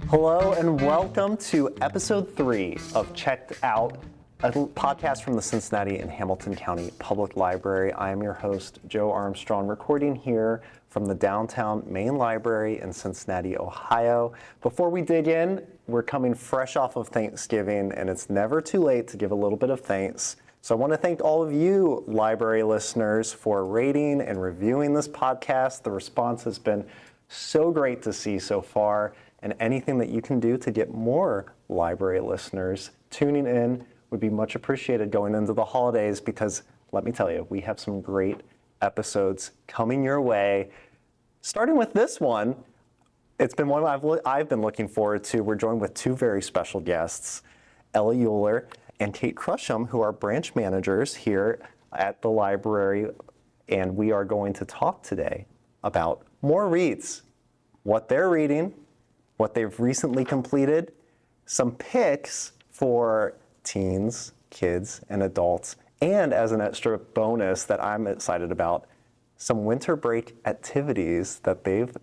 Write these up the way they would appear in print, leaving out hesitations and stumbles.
Hello and welcome to episode 3 of Checked Out, a podcast from the Cincinnati and Hamilton County Public Library. I am your host, Joe Armstrong, recording here from the downtown main library in Cincinnati, Ohio. Before we dig in, we're coming fresh off of Thanksgiving, and it's never too late to give a little bit of thanks. So I want to thank all of you library listeners for rating and reviewing this podcast. The response has been so great to see so far, and anything that you can do to get more library listeners tuning in would be much appreciated going into the holidays, because let me tell you, we have some great episodes coming your way. Starting with this one, it's been one I've been looking forward to. We're joined with two very special guests, Ella Uhler and Cate Crusham, who are branch managers here at the library, and we are going to talk today about more reads, what they're reading, what they've recently completed, some picks for teens, kids, and adults, and as an extra bonus that I'm excited about, some winter break activities that they've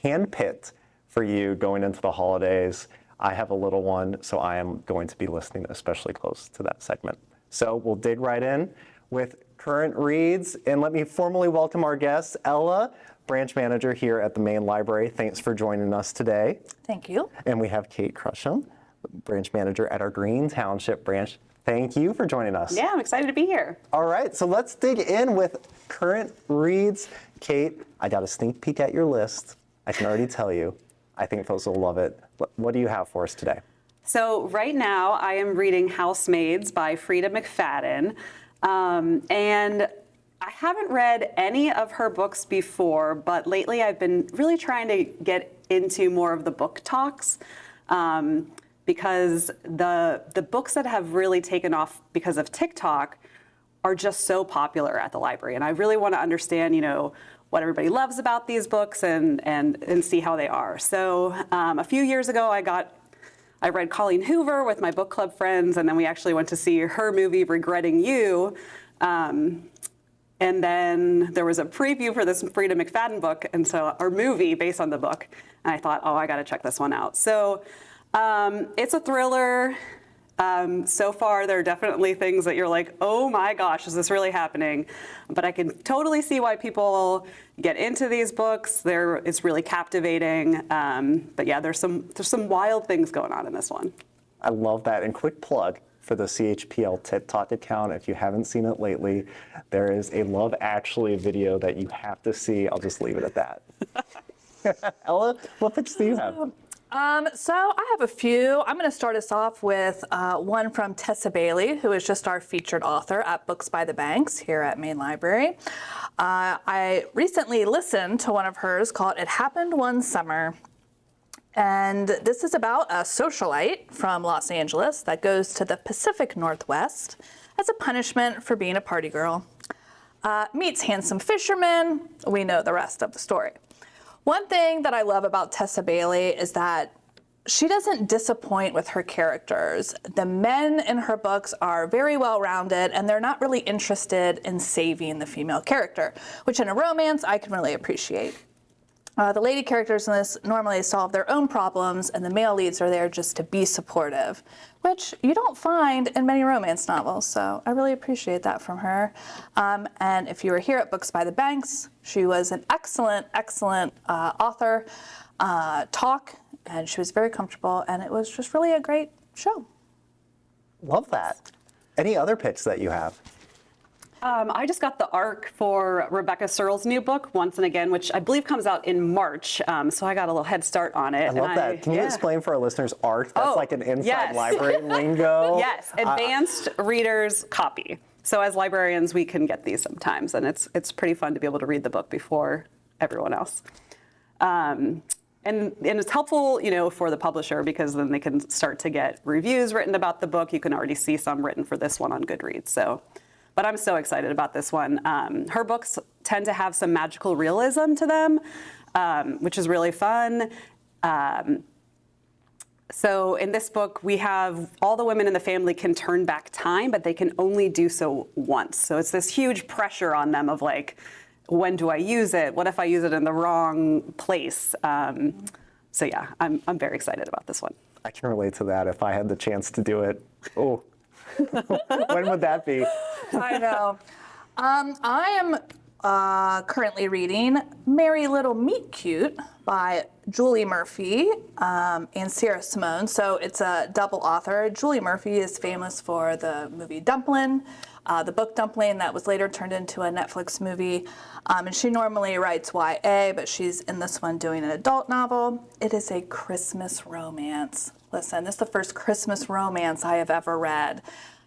handpicked for you going into the holidays. I have a little one, so I am going to be listening especially close to that segment. So we'll dig right in with current reads, and let me formally welcome our guest, Ella, branch manager here at the main library. Thanks for joining us today. Thank you. And we have Cate Crusham, branch manager at our Green Township Branch. Thank you for joining us. Yeah, I'm excited to be here. All right, so let's dig in with current reads. Cate, I got a sneak peek at your list. I can already tell you, I think folks will love it. What do you have for us today? So right now I am reading Housemaids by Frida McFadden. And I haven't read any of her books before, but lately I've been really trying to get into more of the book talks, because the books that have really taken off because of TikTok are just so popular at the library. And I really want to understand, what everybody loves about these books and see how they are. So a few years ago, I read Colleen Hoover with my book club friends, and then we actually went to see her movie, Regretting You. And then there was a preview for this Frida McFadden book, or movie based on the book. And I thought, I got to check this one out. So it's a thriller. So far, there are definitely things that you're like, oh my gosh, is this really happening? But I can totally see why people get into these books. It's really captivating. But yeah, there's some wild things going on in this one. I love that. And quick plug for the CHPL TikTok account. If you haven't seen it lately, there is a Love Actually video that you have to see. I'll just leave it at that. Ella, what picks do you have? So I have a few. I'm going to start us off with one from Tessa Bailey, who is just our featured author at Books by the Banks here at Main Library. I recently listened to one of hers called It Happened One Summer. And this is about a socialite from Los Angeles that goes to the Pacific Northwest as a punishment for being a party girl. Meets handsome fishermen. We know the rest of the story. One thing that I love about Tessa Bailey is that she doesn't disappoint with her characters. The men in her books are very well-rounded, and they're not really interested in saving the female character, which in a romance I can really appreciate. The lady characters in this normally solve their own problems, and the male leads are there just to be supportive, which you don't find in many romance novels, so I really appreciate that from her. And if you were here at Books by the Banks, she was an excellent author, and she was very comfortable, and it was just really a great show. Love that. Any other picks that you have? I just got the ARC for Rebecca Searle's new book, Once and Again, which I believe comes out in March. So I got a little head start on it. I love that. Can you explain for our listeners ARC? That's like an inside library lingo. Yes, Advanced Reader's Copy. So as librarians, we can get these sometimes, and it's pretty fun to be able to read the book before everyone else. And it's helpful, for the publisher, because then they can start to get reviews written about the book. You can already see some written for this one on Goodreads. But I'm so excited about this one. Her books tend to have some magical realism to them, which is really fun. So in this book, we have all the women in the family can turn back time, but they can only do so once. So it's this huge pressure on them of like, when do I use it? What if I use it in the wrong place? So yeah, I'm very excited about this one. I can relate to that if I had the chance to do it. Oh, when would that be? I know. I am currently reading Merry Little Meet Cute by Julie Murphy and Sarah Simone. So it's a double author. Julie Murphy is famous for the movie Dumplin', the book Dumplin' that was later turned into a Netflix movie. And she normally writes YA, but she's in this one doing an adult novel. It is a Christmas romance. Listen, this is the first Christmas romance I have ever read.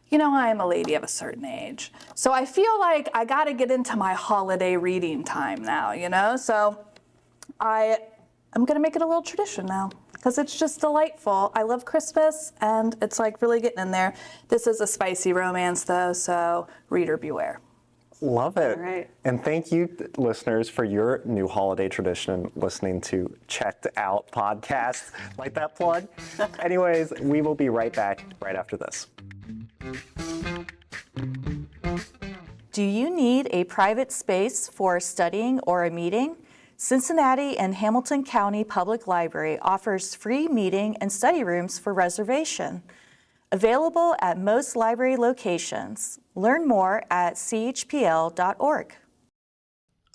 You know, I am a lady of a certain age. So I feel like I got to get into my holiday reading time now, you know? So I'm going to make it a little tradition now because it's just delightful. I love Christmas and it's like really getting in there. This is a spicy romance though, so reader beware. Love it. All right. And thank you, listeners, for your new holiday tradition, listening to Checked Out podcast. Like that plug? Anyways, we will be right back right after this. Do you need a private space for studying or a meeting? Cincinnati and Hamilton County Public Library offers free meeting and study rooms for reservation. Available at most library locations. Learn more at chpl.org.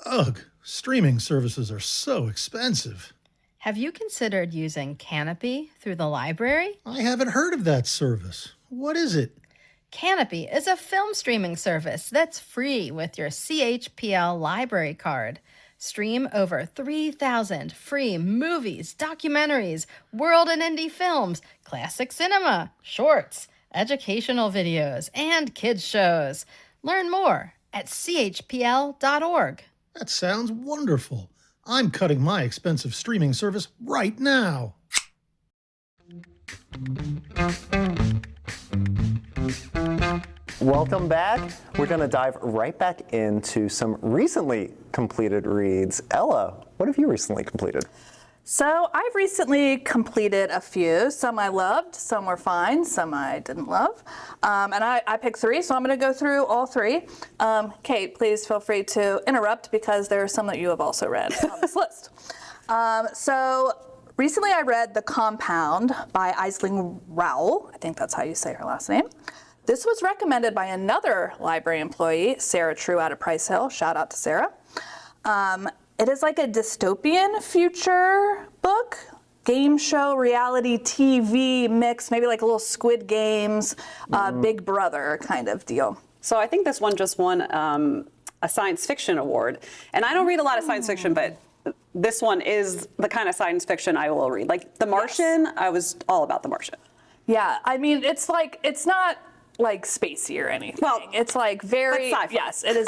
Ugh, streaming services are so expensive. Have you considered using Canopy through the library? I haven't heard of that service. What is it? Canopy is a film streaming service that's free with your CHPL library card. Stream over 3,000 free movies, documentaries, world and indie films, classic cinema, shorts, educational videos, and kids shows. Learn more at chpl.org. That sounds wonderful. I'm cutting my expensive streaming service right now. Welcome back. We're going to dive right back into some recently completed reads. Ella, what have you recently completed? So I've recently completed a few. Some I loved, some were fine, some I didn't love. And I picked three, so I'm going to go through all three. Kate, please feel free to interrupt because there are some that you have also read on this list. So recently I read The Compound by Aisling Rowell. I think that's how you say her last name. This was recommended by another library employee, Sarah True out of Price Hill. Shout out to Sarah. It is like a dystopian future book, game show, reality TV mix, maybe like a little Squid Games, Big Brother kind of deal. So I think this one just won a science fiction award. And I don't read a lot of science fiction, but this one is the kind of science fiction I will read. Like The Martian, yes. I was all about The Martian. Yeah, I mean, it's like, it's not like spacey or anything. Well, it's like very, yes, it is.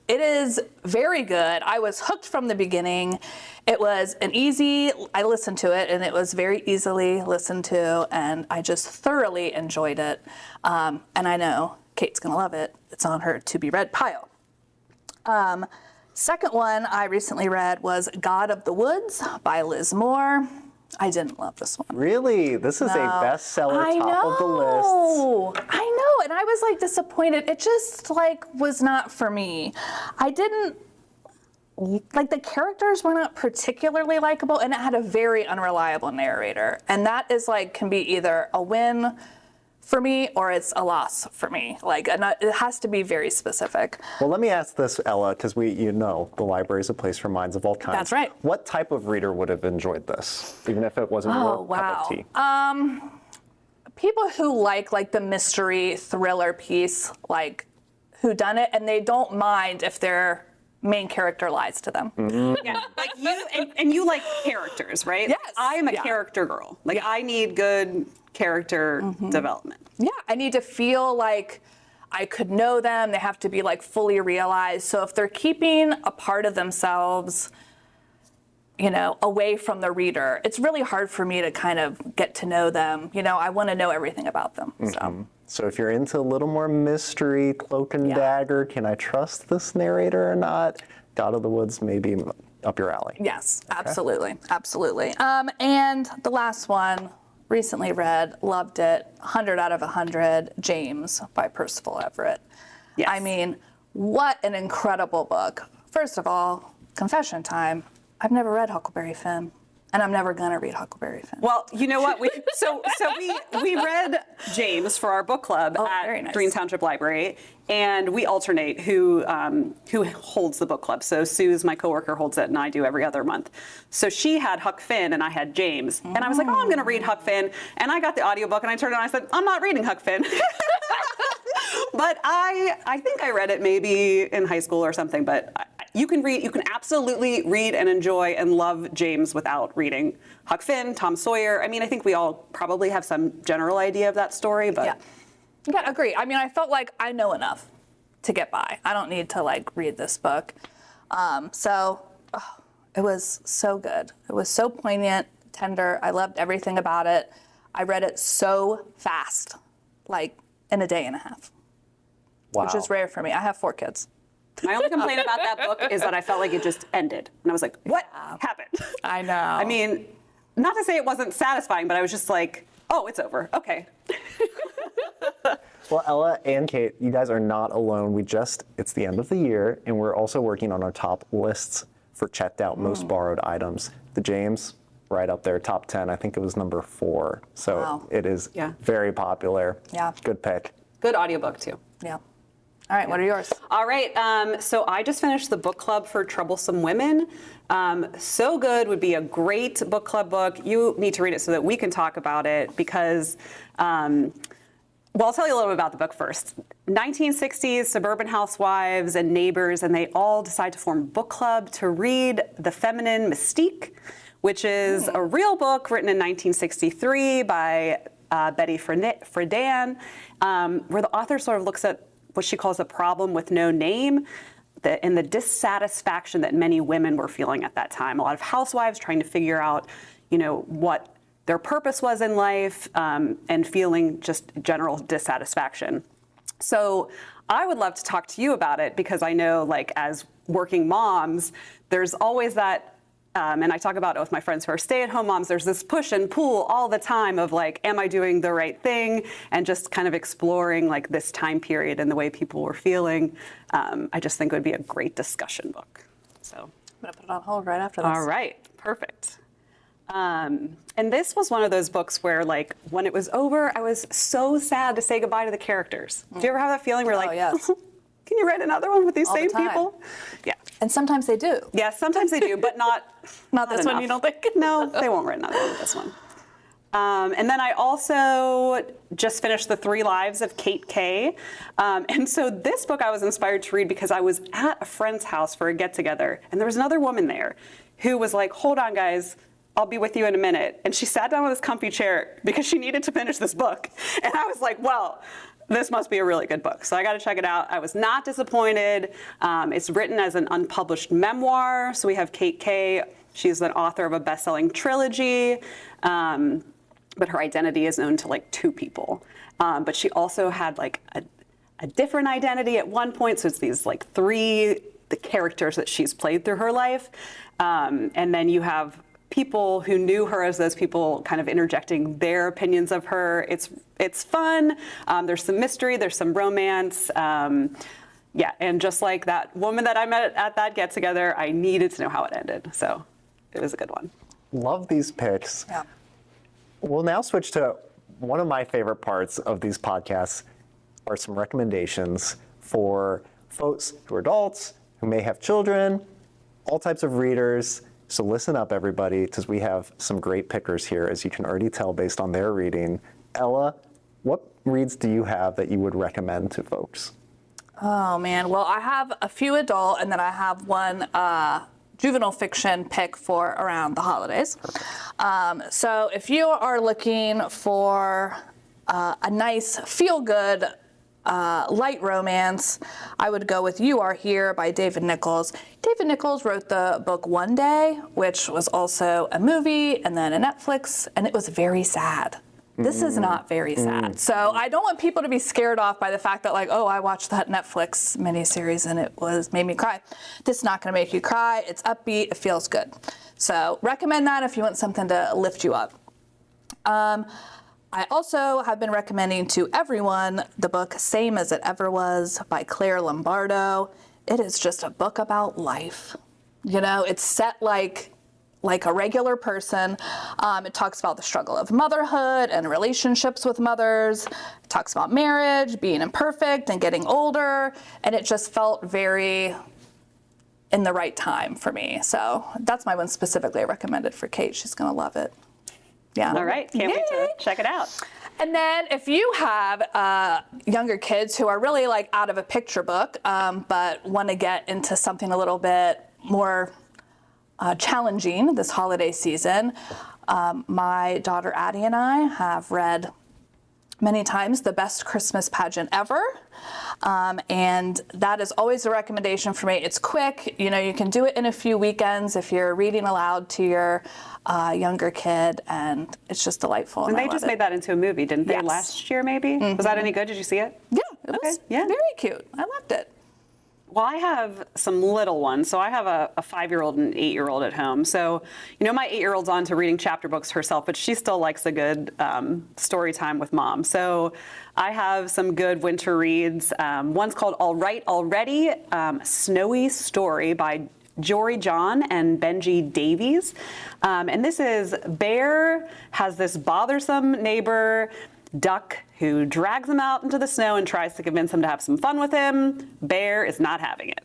It is very good. I was hooked from the beginning. It was I listened to it and it was very easily listened to and I just thoroughly enjoyed it. And I know Kate's gonna love it. It's on her to be read pile. Second one I recently read was God of the Woods by Liz Moore. I didn't love this one. Really? This is a bestseller, top of the list. I know, and I was like disappointed. It just like was not for me. I didn't like the characters were not particularly likable, and it had a very unreliable narrator. And that is like can be either a win for me or it's a loss for me. Like it has to be very specific. Well, let me ask this, Ella, because the library is a place for minds of all kinds. That's right. What type of reader would have enjoyed this, even if it wasn't your cup of tea? People who like the mystery thriller piece, like whodunit, and they don't mind if their main character lies to them. Mm-hmm. Yeah, like you and you like characters, right? Yes. I am a character girl. Like I need good character development. Yeah, I need to feel like I could know them. They have to be like fully realized. So if they're keeping a part of themselves, you know, away from the reader, it's really hard for me to kind of get to know them. You know, I want to know everything about them. So if you're into a little more mystery, cloak and dagger, can I trust this narrator or not? God of the Woods may be up your alley. Yes, absolutely, absolutely. And the last one, recently read, loved it, 100 out of 100, James by Percival Everett. Yes. I mean, what an incredible book. first of all, confession time. I've never read Huckleberry Finn, and I'm never gonna read Huckleberry Finn. Well, you know what? We read James for our book club very at nice. Green Township Library, and we alternate who holds the book club. So Sue's my coworker holds it, and I do every other month. So she had Huck Finn, and I had James, and I was like, oh, I'm going to read Huck Finn, and I got the audiobook, and I turned it on, and I said, I'm not reading Huck Finn. But I think I read it maybe in high school or something. But you can absolutely read and enjoy and love James without reading Huck Finn, Tom Sawyer. I mean, I think we all probably have some general idea of that story, but. Yeah, agree. I mean, I felt like I know enough to get by. I don't need to read this book. It was so good. It was so poignant, tender. I loved everything about it. I read it so fast, in a day and a half, which is rare for me. I have 4 kids. My only complaint about that book is that I felt like it just ended. And I was like, what happened? I know. I mean, not to say it wasn't satisfying, but I was just like, oh, it's over. Okay. Well, Ella and Cate, you guys are not alone. It's the end of the year, and we're also working on our top lists for checked out most borrowed items. The James, right up there, top 10. I think it was number 4. So It is very popular. Yeah. Good pick. Good audiobook, too. Yeah. All right, what are yours? All right, so I just finished the book club for Troublesome Women. So good, would be a great book club book. You need to read it so that we can talk about it because, I'll tell you a little bit about the book first. 1960s, suburban housewives and neighbors, and they all decide to form a book club to read The Feminine Mystique, which is a real book written in 1963 by Betty Friedan, where the author sort of looks at what she calls the problem with no name, and the dissatisfaction that many women were feeling at that time. A lot of housewives trying to figure out, what their purpose was in life, and feeling just general dissatisfaction. So I would love to talk to you about it because I know, as working moms, there's always that. And I talk about it with my friends who are stay-at-home moms. There's this push and pull all the time of am I doing the right thing? And just kind of exploring this time period and the way people were feeling. I just think it would be a great discussion book. So I'm going to put it on hold right after this. All right, perfect. And this was one of those books where when it was over, I was so sad to say goodbye to the characters. Do you ever have that feeling where yes. Can you write another one with these All the same time. people? Yeah. And sometimes they do. Yeah, sometimes they do, but not Not this one, you don't think? No, they won't write another one with this one. And then I also just finished The 3 Lives of Kate Kay. And so this book I was inspired to read because I was at a friend's house for a get-together, and there was another woman there who was like, hold on, guys. I'll be with you in a minute. And she sat down on this comfy chair because she needed to finish this book. And I was like, well, this must be a really good book. So I got to check it out. I was not disappointed. It's written as an unpublished memoir. So we have Kate Kay. She's an author of a best-selling trilogy. But her identity is known to 2 people. But she also had a different identity at one point. So it's these 3 the characters that she's played through her life. And then you have people who knew her as those people kind of interjecting their opinions of her. It's fun. There's some mystery. There's some romance. Yeah, and just like that woman that I met at that get-together, I needed to know how it ended. So it was a good one. Love these picks. Yeah. We'll now switch to one of my favorite parts of these podcasts are some recommendations for folks who are adults, who may have children, all types of readers. So listen up, everybody, because we have some great pickers here, as you can already tell based on their reading. Ella, what reads do you have that you would recommend to folks? Oh, man. Well, I have a few adult, and then I have one juvenile fiction pick for around the holidays. So if you are looking for a nice, feel-good, light romance, I would go with You Are Here by David Nichols. David Nichols wrote the book One Day, which was also a movie and then a Netflix, and it was very sad. This is not very sad. So I don't want people to be scared off by the fact that I watched that Netflix miniseries and it made me cry. This is not going to make you cry. It's upbeat. It feels good. So recommend that if you want something to lift you up. I also have been recommending to everyone the book Same as It Ever Was by Claire Lombardo. it is just a book about life. You know, it's set like a regular person. It talks about the struggle of motherhood and relationships with mothers. It talks about marriage, being imperfect and getting older. And it just felt very in the right time for me. So that's my one specifically I recommended for Kate. She's going to love it. Yeah. All right, can't wait to check it out. And then if you have younger kids who are really like out of a picture book, but want to get into something a little bit more challenging this holiday season, my daughter Addie and I have read many times The Best Christmas Pageant Ever. And that is always a recommendation for me. It's quick, you know, you can do it in a few weekends if you're reading aloud to your younger kid, and it's just delightful. And they just made that into a movie, didn't they? Yes. Last year, maybe? Was that any good? Did you see it? Yeah, it was very cute. I loved it. Well, I have some little ones. So I have a 5-year-old and an 8-year-old at home. So, you know, my 8-year-old's on to reading chapter books herself, but she still likes a good story time with mom. So I have some good winter reads. One's called All Right Already, Snowy Story by Jory John and Benji Davies. And this is Bear has this bothersome neighbor, Duck, who drags him out into the snow and tries to convince him to have some fun with him. Bear is not having it.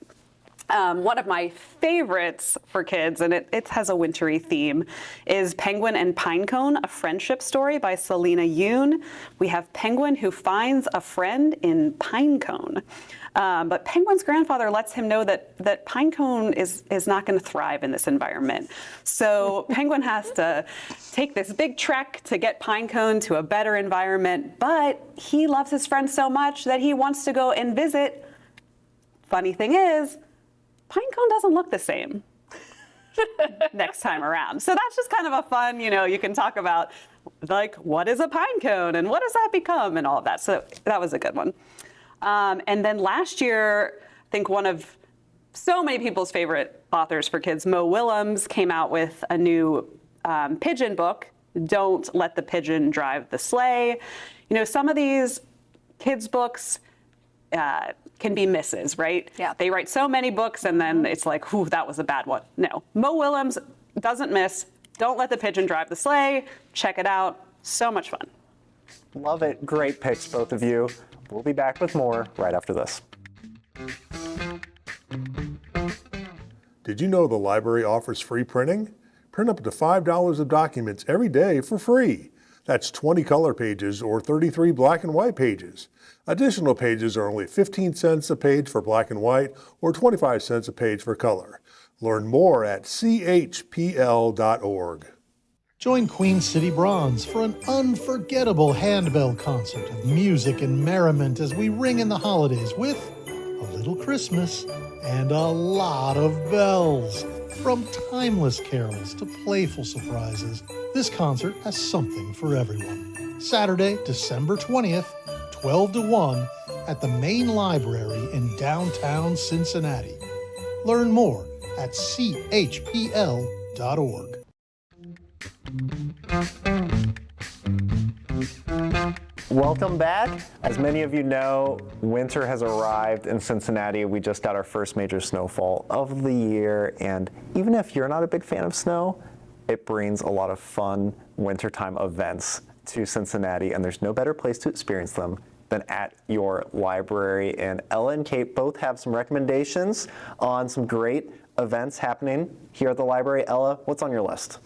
One of my favorites for kids, and it has a wintry theme, is Penguin and Pinecone, a friendship story by Selena Yoon. We have Penguin who finds a friend in Pinecone. But Penguin's grandfather lets him know that Pinecone is not going to thrive in this environment. So Penguin has to take this big trek to get Pinecone to a better environment, but he loves his friend so much that he wants to go and visit. Funny thing is, Pinecone doesn't look the same next time around. So that's just kind of a fun, you know, you can talk about like, what is a pine cone and what does that become and all of that. So that was a good one. And then last year, I think one of so many people's favorite authors for kids, Mo Willems, came out with a new pigeon book, Don't Let the Pigeon Drive the Sleigh. You know, some of these kids' books can be misses, right? Yeah. They write so many books and then it's like, whew, that was a bad one. No, Mo Willems doesn't miss. Don't Let the Pigeon Drive the Sleigh. Check it out. So much fun. Love it. Great picks, both of you. We'll be back with more right after this. Did you know the library offers free printing? Print up to $5 of documents every day for free. That's 20 color pages or 33 black and white pages. Additional pages are only 15 cents a page for black and white or 25 cents a page for color. Learn more at chpl.org. Join Queen City Bronze for an unforgettable handbell concert of music and merriment as we ring in the holidays with a little Christmas and a lot of bells. From timeless carols to playful surprises, this concert has something for everyone. Saturday, December 20th, 12 to 1 at the Main Library in downtown Cincinnati. Learn more at chpl.org. Welcome back. As many of you know, winter has arrived in Cincinnati. We just got our first major snowfall of the year, and even if you're not a big fan of snow, it brings a lot of fun wintertime events to Cincinnati, and there's no better place to experience them than at your library. And Ella and Kate both have some recommendations on some great events happening here at the library. Ella, what's on your list?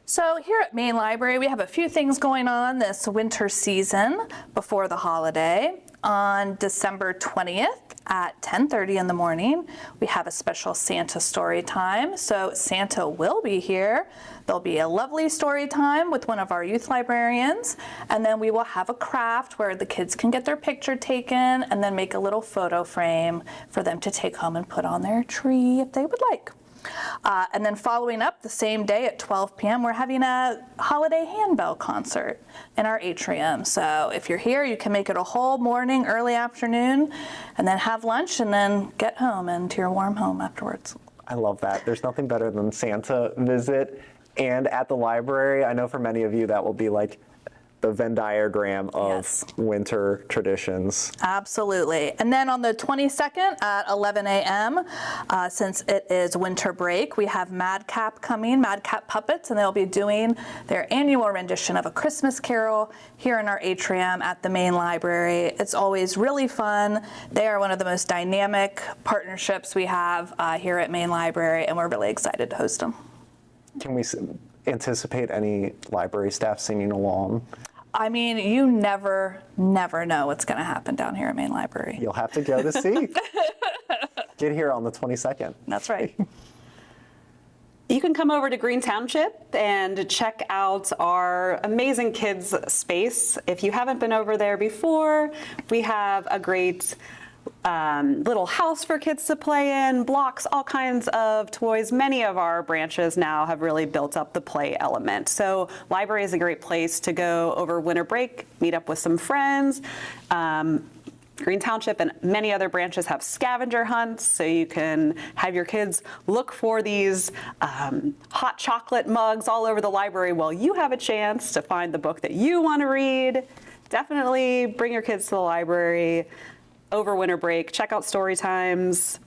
So here at Main Library, we have a few things going on this winter season before the holiday. On December 20th at 10:30 in the morning, we have a special Santa story time. So Santa will be here. There'll be a lovely story time with one of our youth librarians, and then we will have a craft where the kids can get their picture taken and then make a little photo frame for them to take home and put on their tree if they would like. And then following up the same day at 12 p.m., we're having a holiday handbell concert in our atrium. So if you're here, you can make it a whole morning, early afternoon, and then have lunch and then get home and to your warm home afterwards. I love that. There's nothing better than Santa visit and at the library. I know for many of you that will be like the Venn diagram of Yes. winter traditions. Absolutely. And then on the 22nd at 11 a.m., since it is winter break, we have Madcap coming, Madcap Puppets, and they'll be doing their annual rendition of A Christmas Carol here in our atrium at the main library. It's always really fun. They are one of the most dynamic partnerships we have here at Main Library, and we're really excited to host them. Can we anticipate any library staff singing along? I mean, you never know what's going to happen down here at Main Library. You'll have to go to see. Get here on the 22nd. That's right. You can come over to Green Township and check out our amazing kids space. If you haven't been over there before, we have a great little house for kids to play in, blocks, all kinds of toys. Many of our branches now have really built up the play element. So library is a great place to go over winter break, meet up with some friends. Green Township and many other branches have scavenger hunts, so you can have your kids look for these hot chocolate mugs all over the library while you have a chance to find the book that you want to read. Definitely bring your kids to the library over winter break. Check out story times.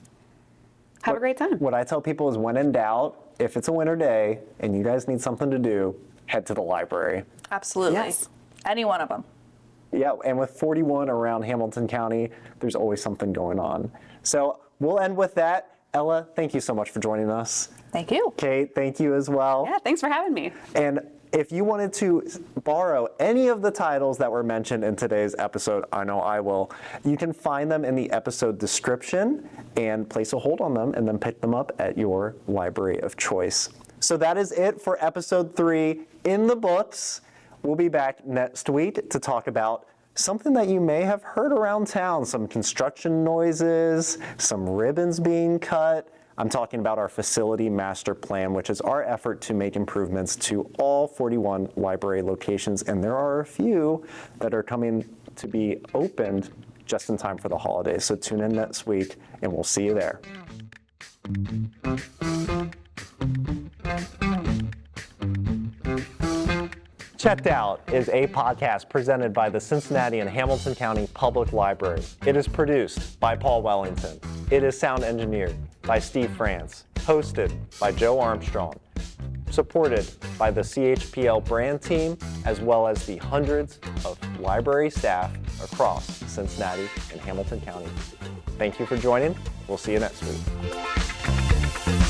Have a great time. What I tell people is when in doubt, if it's a winter day and you guys need something to do, head to the library. Absolutely. Yes. Any one of them. Yeah, and with 41 around Hamilton County, there's always something going on. So we'll end with that. Ella, thank you so much for joining us. Thank you. Kate, thank you as well. Yeah, thanks for having me. And if you wanted to borrow any of the titles that were mentioned in today's episode, I know I will, you can find them in the episode description and place a hold on them and then pick them up at your library of choice. So that is it for episode 3 in the books. We'll be back next week to talk about something that you may have heard around town, some construction noises, some ribbons being cut. I'm talking about our facility master plan, which is our effort to make improvements to all 41 library locations. And there are a few that are coming to be opened just in time for the holidays. So tune in next week and we'll see you there. Checked Out is a podcast presented by the Cincinnati and Hamilton County Public Library. It is produced by Paul Wellington. It is sound engineered by Steve France. Hosted by Joe Armstrong. Supported by the CHPL brand team, as well as the hundreds of library staff across Cincinnati and Hamilton County. Thank you for joining. We'll see you next week.